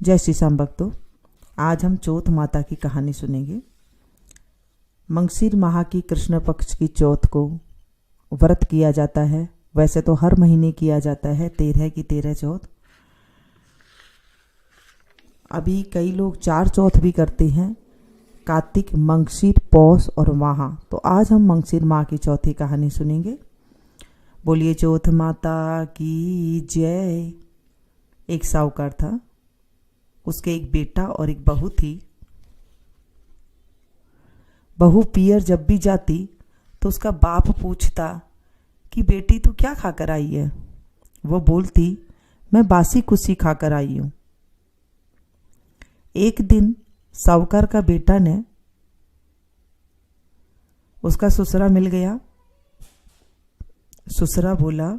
जय श्री श्याम भक्तों, आज हम चौथ माता की कहानी सुनेंगे। मंगशीर माह की कृष्ण पक्ष की चौथ को व्रत किया जाता है। वैसे तो हर महीने किया जाता है 13 की 13 चौथ। अभी कई लोग 4 चौथ भी करते हैं, कार्तिक, मंगशीर, पौष और माह। तो आज हम मंगशीर माह की चौथी कहानी सुनेंगे। बोलिए चौथ माता की जय। एक साहूकार था, उसके एक बेटा और एक बहू थी। बहू पियर जब भी जाती तो उसका बाप पूछता कि बेटी तू क्या खाकर आई है। वो बोलती मैं बासी कुसी खाकर आई हूं। एक दिन साहूकार का बेटा ने उसका ससुरा मिल गया। ससुरा बोला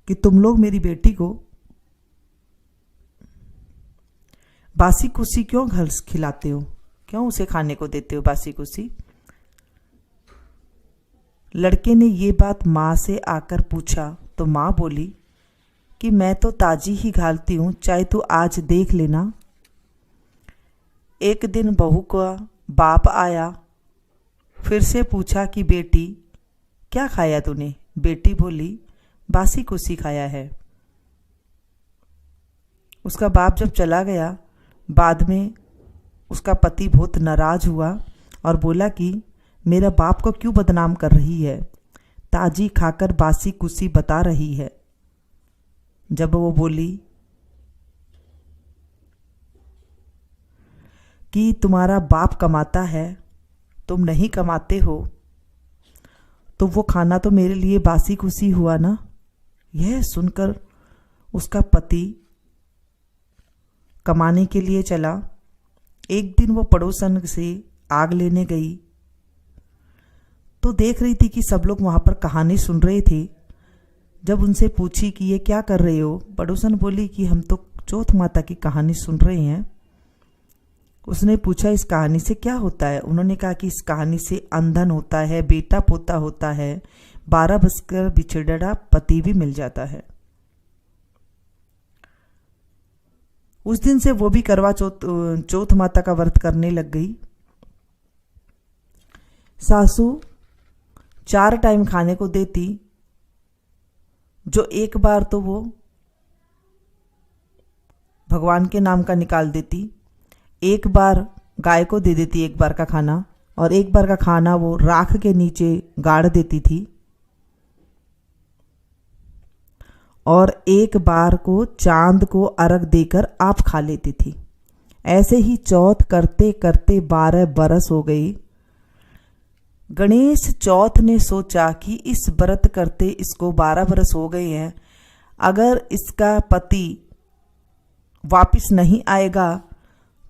कि तुम लोग मेरी बेटी को बासी कुसी क्यों घर खिलाते हो, क्यों उसे खाने को देते हो बासी कुसी। लड़के ने ये बात माँ से आकर पूछा तो माँ बोली कि मैं तो ताजी ही घालती हूँ, चाहे तू आज देख लेना। एक दिन बहू का बाप आया, फिर से पूछा कि बेटी क्या खाया तूने। बेटी बोली बासी कुसी खाया है। उसका बाप जब चला गया, बाद में उसका पति बहुत नाराज हुआ और बोला कि मेरा बाप को क्यों बदनाम कर रही है, ताजी खाकर बासी कुसी बता रही है। जब वो बोली कि तुम्हारा बाप कमाता है, तुम नहीं कमाते हो, तो वो खाना तो मेरे लिए बासी कुसी हुआ ना। यह सुनकर उसका पति कमाने के लिए चला। एक दिन वो पड़ोसन से आग लेने गई तो देख रही थी कि सब लोग वहां पर कहानी सुन रहे थे। जब उनसे पूछी कि ये क्या कर रहे हो, पड़ोसन बोली कि हम तो चौथ माता की कहानी सुन रहे हैं। उसने पूछा इस कहानी से क्या होता है। उन्होंने कहा कि इस कहानी से अंधन होता है, बेटा पोता होता है, 12 बजकर बिछड़ा पति भी मिल जाता है। उस दिन से वो भी करवा चौथ माता का व्रत करने लग गई। सासू 4 टाइम खाने को देती, जो एक बार तो वो भगवान के नाम का निकाल देती, एक बार गाय को दे देती एक बार का खाना, और एक बार का खाना वो राख के नीचे गाड़ देती थी, और एक बार को चांद को अर्घ देकर आप खा लेती थी। ऐसे ही चौथ करते करते 12 बरस हो गई। गणेश चौथ ने सोचा कि इस व्रत करते इसको 12 बरस हो गए हैं, अगर इसका पति वापिस नहीं आएगा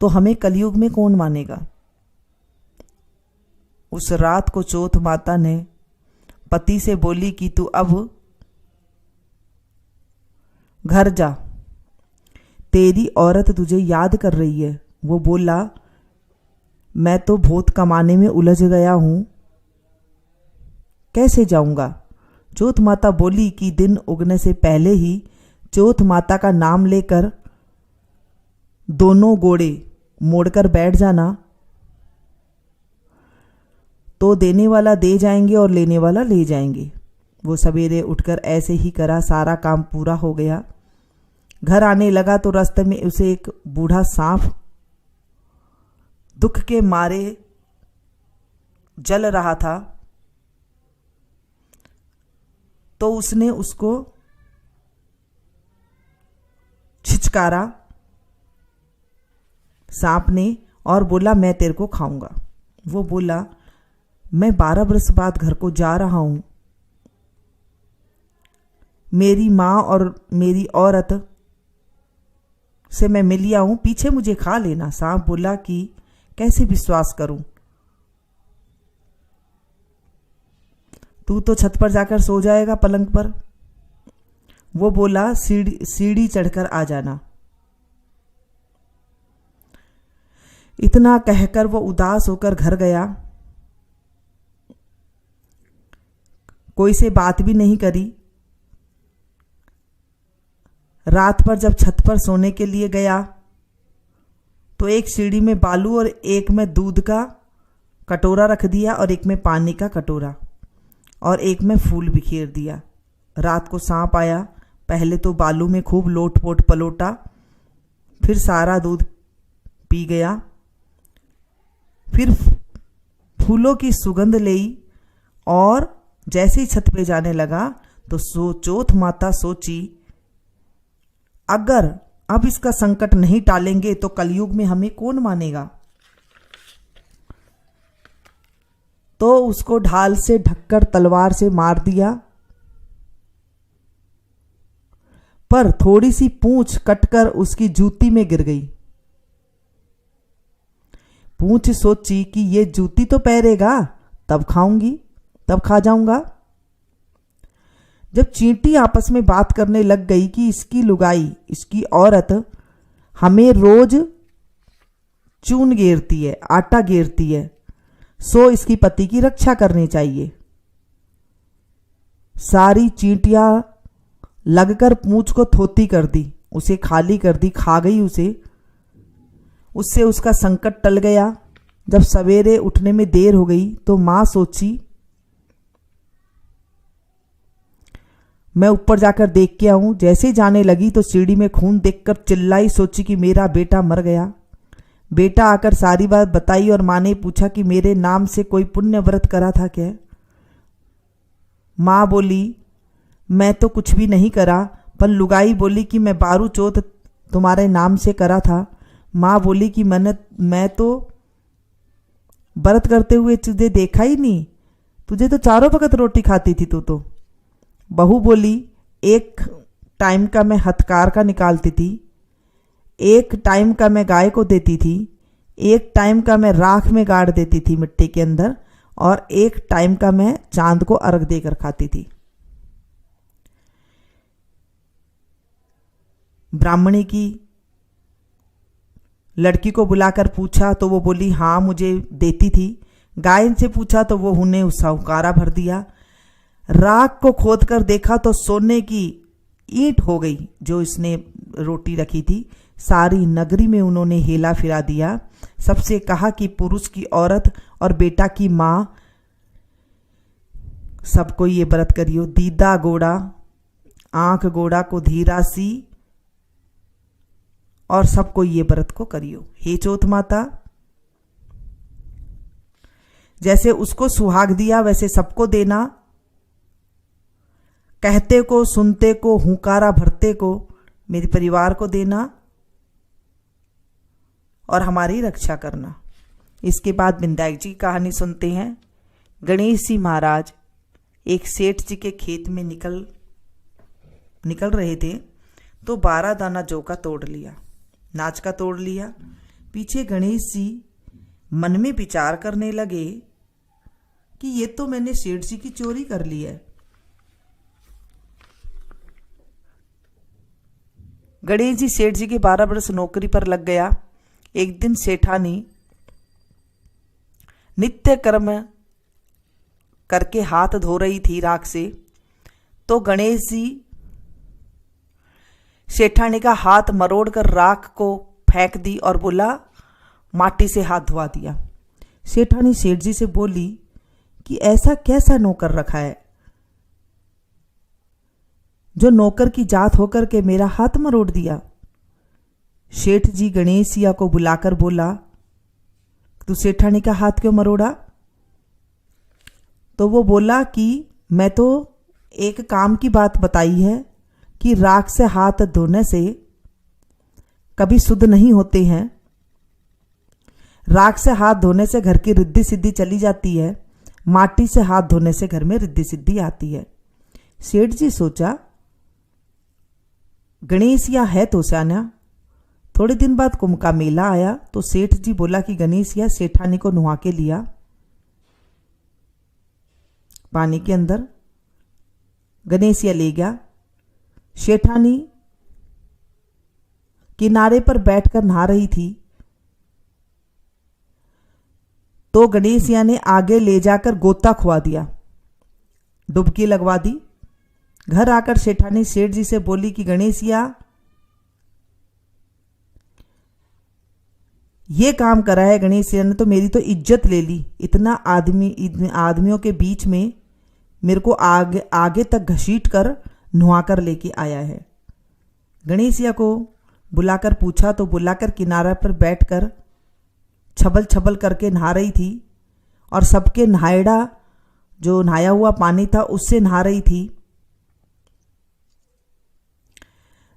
तो हमें कलयुग में कौन मानेगा। उस रात को चौथ माता ने पति से बोली कि तू अब घर जा, तेरी औरत तुझे याद कर रही है। वो बोला मैं तो बहुत कमाने में उलझ गया हूं, कैसे जाऊंगा। चौथ माता बोली कि दिन उगने से पहले ही चौथ माता का नाम लेकर दोनों घोड़े मोड़कर बैठ जाना, तो देने वाला दे जाएंगे और लेने वाला ले जाएंगे। वो सवेरे उठकर ऐसे ही करा, सारा काम पूरा हो गया। घर आने लगा तो रास्ते में उसे एक बूढ़ा सांप दुख के मारे जल रहा था। तो उसने उसको छिचकारा सांप ने और बोला मैं तेरे को खाऊंगा। वो बोला मैं 12 बरस बाद घर को जा रहा हूं, मेरी माँ और मेरी औरत से मैं मिलिया हूं, पीछे मुझे खा लेना। सांप बोला कि कैसे विश्वास करूं, तू तो छत पर जाकर सो जाएगा पलंग पर। वो बोला सीढ़ी चढ़कर आ जाना। इतना कहकर वो उदास होकर घर गया, कोई से बात भी नहीं करी। रात पर जब छत पर सोने के लिए गया तो एक सीढ़ी में बालू और एक में दूध का कटोरा रख दिया और एक में पानी का कटोरा और एक में फूल बिखेर दिया। रात को सांप आया, पहले तो बालू में खूब लोट पोट पलोटा, फिर सारा दूध पी गया, फिर फूलों की सुगंध ली और जैसे ही छत पे जाने लगा तो चौथ माता सोची, अगर अब इसका संकट नहीं टालेंगे तो कलयुग में हमें कौन मानेगा। तो उसको ढाल से ढककर तलवार से मार दिया, पर थोड़ी सी पूंछ कटकर उसकी जूती में गिर गई। पूंछ सोची कि ये जूती तो पहरेगा तब खाऊंगी, तब खा जाऊंगा। जब चींटी आपस में बात करने लग गई कि इसकी लुगाई, इसकी औरत हमें रोज चून गेरती है, आटा गेरती है, सो इसकी पति की रक्षा करनी चाहिए। सारी चींटियां लगकर पूंछ को थोती कर दी, उसे खाली कर दी, खा गई उसे। उससे उसका संकट टल गया। जब सवेरे उठने में देर हो गई तो मां सोची, मैं ऊपर जाकर देख के आऊं। जैसे जाने लगी तो सीढ़ी में खून देखकर चिल्लाई, सोची कि मेरा बेटा मर गया। बेटा आकर सारी बात बताई और मां ने पूछा कि मेरे नाम से कोई पुण्य व्रत करा था क्या। मां बोली, मैं तो कुछ भी नहीं करा, पर लुगाई बोली कि मैं बारू चौथ तुम्हारे नाम से करा था। मां बोली कि मैं तो व्रत करते हुए तुझे देखा ही नहीं, तुझे तो चारों वक्त रोटी खाती थी तू तो। बहू बोली, एक टाइम का मैं हथकार का निकालती थी, एक टाइम का मैं गाय को देती थी, एक टाइम का मैं राख में गाड़ देती थी मिट्टी के अंदर, और एक टाइम का मैं चांद को अर्घ देकर खाती थी। ब्राह्मणी की लड़की को बुलाकर पूछा तो वो बोली, हाँ मुझे देती थी। गाय से पूछा तो वो उन्हें साहूकारा भर दिया। राख को खोद कर देखा तो सोने की ईंट हो गई जो इसने रोटी रखी थी। सारी नगरी में उन्होंने हेला फिरा दिया। सबसे कहा कि पुरुष की औरत और बेटा की मां सबको ये व्रत करियो। दीदा गोड़ा आंख गोड़ा को धीरा सी, और सबको ये व्रत को करियो। हे चौथ माता, जैसे उसको सुहाग दिया वैसे सबको देना। कहते को, सुनते को, हुंकारा भरते को मेरे परिवार को देना और हमारी रक्षा करना। इसके बाद विनायक जी की कहानी सुनते हैं। गणेश जी महाराज एक सेठ जी के खेत में निकल रहे थे तो 12 दाना जौ का तोड़ लिया, नाच का तोड़ लिया। पीछे गणेश जी मन में विचार करने लगे कि ये तो मैंने सेठ जी की चोरी कर ली है। गणेश जी सेठ जी के 12 वर्ष नौकरी पर लग गया। एक दिन सेठानी नित्य कर्म करके हाथ धो रही थी राख से, तो गणेश जी सेठानी का हाथ मरोड़कर राख को फेंक दी और बोला, माटी से हाथ धुआ दिया। सेठानी सेठ जी से बोली कि ऐसा कैसा नौकर रखा है जो नौकर की जात होकर के मेरा हाथ मरोड़ दिया। सेठ जी गणेशिया को बुलाकर बोला, तू सेठानी का हाथ क्यों मरोड़ा? तो वो बोला कि मैं तो एक काम की बात बताई है कि राख से हाथ धोने से कभी शुद्ध नहीं होते हैं। राख से हाथ धोने से घर की रिद्धि सिद्धि चली जाती है, माटी से हाथ धोने से घर में रिद्धि सिद्धि आती है। सेठ जी सोचा, गणेशिया है तो स्याना। थोड़े दिन बाद कुंभ का मेला आया तो सेठ जी बोला कि गणेशिया सेठानी को नुहा के लिया पानी के अंदर। गणेशिया ले गया। सेठानी किनारे पर बैठकर नहा रही थी तो गणेशिया ने आगे ले जाकर गोता खुआ दिया, डुबकी लगवा दी। घर आकर सेठानी सेठ जी से बोली कि गणेशिया ये काम करा है गणेशिया ने तो मेरी तो इज्जत ले ली। इतना आदमियों के बीच में मेरे को आगे तक घसीट कर नुहाकर लेके आया है। गणेशिया को बुलाकर पूछा तो बुलाकर किनारा पर बैठकर छबल छबल करके नहा रही थी और सबके नहायड़ा जो नहाया हुआ पानी था उससे नहा रही थी।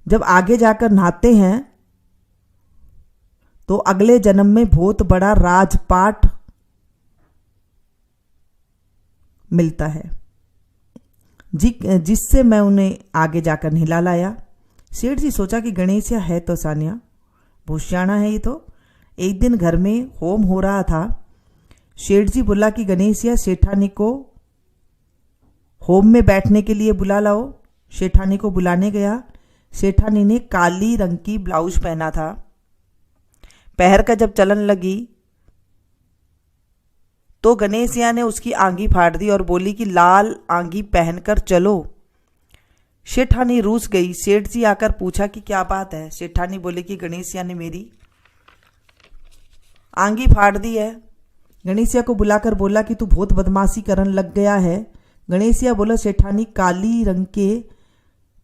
जब आगे जाकर नहाते हैं तो अगले जन्म में बहुत बड़ा राजपाट मिलता है जिससे मैं उन्हें आगे जाकर नहला लाया। सेठ जी सोचा कि गणेशिया है तो सानिया भूषाना है ये तो। एक दिन घर में होम हो रहा था। सेठ जी बोला कि गणेशिया सेठानी को होम में बैठने के लिए बुला लाओ। सेठानी को बुलाने गया। सेठानी ने काली रंग की ब्लाउज पहना था। पहर का जब चलन लगी तो गणेशिया ने उसकी आंगी फाड़ दी और बोली कि लाल आंगी पहनकर चलो। सेठानी रूस गई। सेठ जी आकर पूछा कि क्या बात है। सेठानी बोले कि गणेशिया ने मेरी आंगी फाड़ दी है। गणेशिया को बुलाकर बोला कि तू बहुत बदमाशी करने लग गया है। गणेशिया बोला सेठानी काली रंग के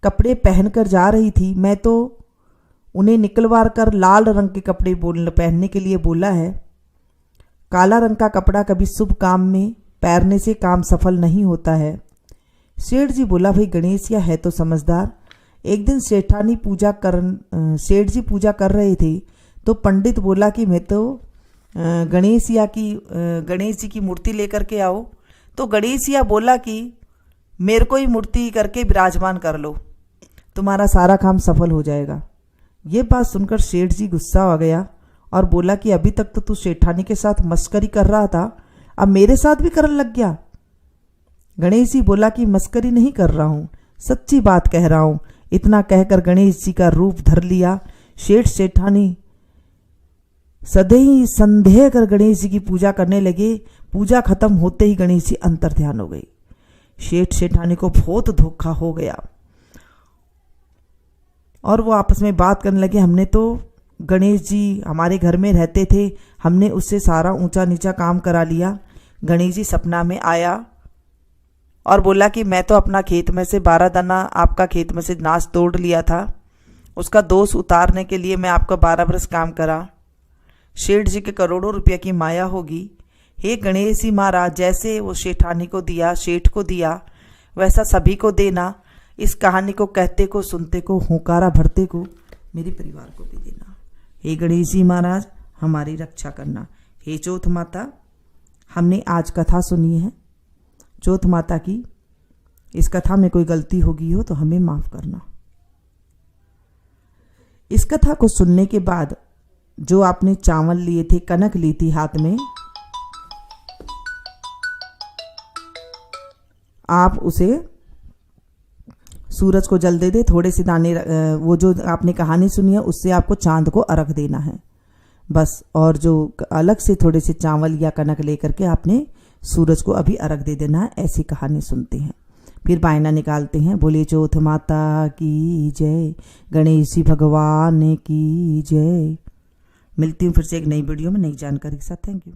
कपड़े पहनकर जा रही थी, मैं तो उन्हें निकलवा कर लाल रंग के कपड़े पहनने के लिए बोला है। काला रंग का कपड़ा कभी शुभ काम में पहनने से काम सफल नहीं होता है। सेठ जी बोला भाई गणेशिया है तो समझदार। एक दिन सेठ जी पूजा कर रहे थे तो पंडित बोला कि मैं तो गणेश जी की मूर्ति लेकर के आओ। तो गणेशिया बोला कि मेरे को ही मूर्ति करके विराजमान कर लो, तुम्हारा सारा काम सफल हो जाएगा। ये बात सुनकर सेठ जी गुस्सा आ गया और बोला कि अभी तक तो तू सेठानी के साथ मस्करी कर रहा था, अब मेरे साथ भी करने लग गया। गणेश जी बोला कि मस्करी नहीं कर रहा हूँ, सच्ची बात कह रहा हूँ। इतना कहकर गणेश जी का रूप धर लिया। सेठ सेठानी सदैव संदेह कर गणेश जी की पूजा करने लगे। पूजा खत्म होते ही गणेश जी अंतर ध्यान हो गई। सेठ सेठानी को बहुत धोखा हो गया और वो आपस में बात करने लगे, हमने तो गणेश जी हमारे घर में रहते थे, हमने उससे सारा ऊंचा नीचा काम करा लिया। गणेश जी सपना में आया और बोला कि मैं तो अपना खेत में से 12 दाना आपका खेत में से नाश तोड़ लिया था, उसका दोष उतारने के लिए मैं आपका 12 बरस काम करा। सेठ जी के करोड़ों रुपया की माया होगी। हे गणेश जी महाराज, जैसे वो सेठानी को दिया, सेठ को दिया, वैसा सभी को देना। इस कहानी को कहते को, सुनते को, हुंकारा भरते को, मेरे परिवार को भी देना। हे गणेश जी महाराज, हमारी रक्षा करना। हे चौथ माता, हमने आज कथा सुनी है चौथ माता की। इस कथा में कोई गलती होगी हो तो हमें माफ करना। इस कथा को सुनने के बाद जो आपने चावल लिए थे, कनक ली थी हाथ में, आप उसे सूरज को जल दे दे। थोड़े से दाने, वो जो आपने कहानी सुनी है उससे आपको चांद को अर्घ देना है बस। और जो अलग से थोड़े से चावल या कनक लेकर के आपने सूरज को अभी अर्घ दे देना है। ऐसी कहानी सुनते हैं, फिर बायना निकालते हैं। बोले चौथ माता की जय, गणेश जी भगवान की जय। मिलती हूँ फिर से एक नई वीडियो में नई जानकारी के साथ। Thank you.